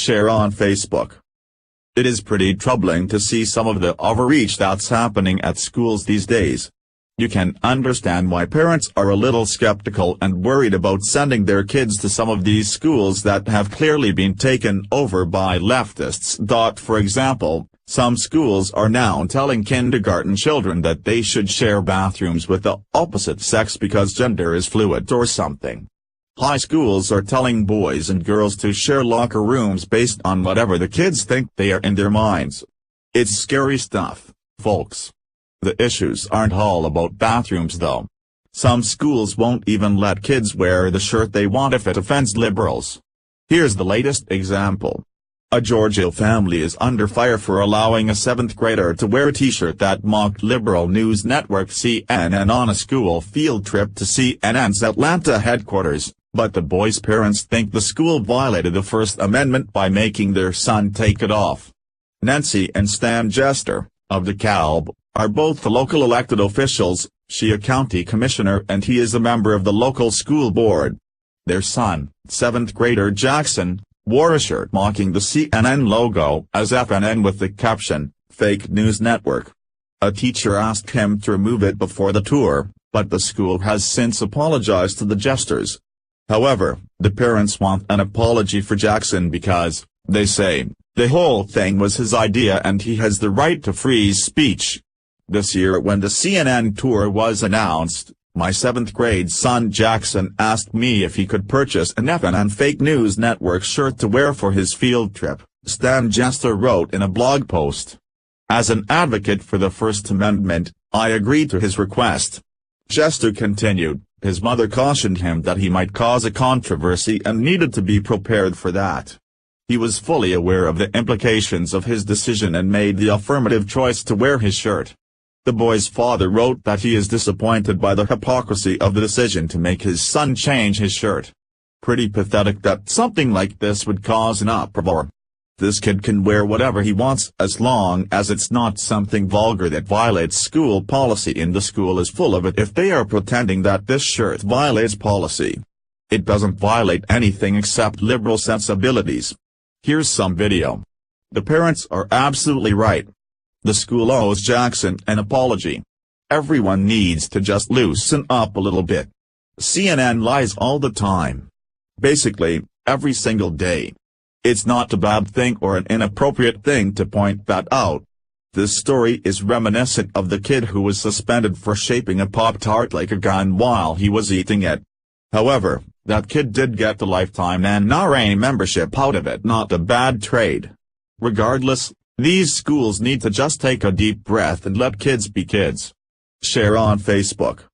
Share on Facebook. It is pretty troubling to see some of the overreach that's happening at schools these days. You can understand why parents are a little skeptical and worried about sending their kids to some of these schools that have clearly been taken over by leftists. For example, some schools are now telling kindergarten children that they should share bathrooms with the opposite sex because gender is fluid or something. High schools are telling boys and girls to share locker rooms based on whatever the kids think they are in their minds. It's scary stuff, folks. The issues aren't all about bathrooms though. Some schools won't even let kids wear the shirt they want if it offends liberals. Here's the latest example. A Georgia family is under fire for allowing a 7th grader to wear a t-shirt that mocked liberal news network CNN on a school field trip to CNN's Atlanta headquarters, but the boy's parents think the school violated the First Amendment by making their son take it off. Nancy and Stan Jester, of DeKalb, are both the local elected officials, she a county commissioner and he is a member of the local school board. Their son, 7th grader Jackson, wore a shirt mocking the CNN logo as FNN with the caption, "Fake News Network." A teacher asked him to remove it before the tour, but the school has since apologized to the Jesters. However, the parents want an apology for Jackson because, they say, the whole thing was his idea and he has the right to free speech. This year when the CNN tour was announced, my 7th grade son Jackson asked me if he could purchase an FNN Fake News Network shirt to wear for his field trip, Stan Jester wrote in a blog post. As an advocate for the First Amendment, I agreed to his request. Jester continued, his mother cautioned him that he might cause a controversy and needed to be prepared for that. He was fully aware of the implications of his decision and made the affirmative choice to wear his shirt. The boy's father wrote that he is disappointed by the hypocrisy of the decision to make his son change his shirt. Pretty pathetic that something like this would cause an uproar. This kid can wear whatever he wants as long as it's not something vulgar that violates school policy, and the school is full of it if they are pretending that this shirt violates policy. It doesn't violate anything except liberal sensibilities. Here's some video. The parents are absolutely right. The school owes Jackson an apology. Everyone needs to just loosen up a little bit. CNN lies all the time. Basically, every single day. It's not a bad thing or an inappropriate thing to point that out. This story is reminiscent of the kid who was suspended for shaping a Pop-Tart like a gun while he was eating it. However, that kid did get the lifetime NRA membership out of it, not a bad trade. Regardless, these schools need to just take a deep breath and let kids be kids. Share on Facebook.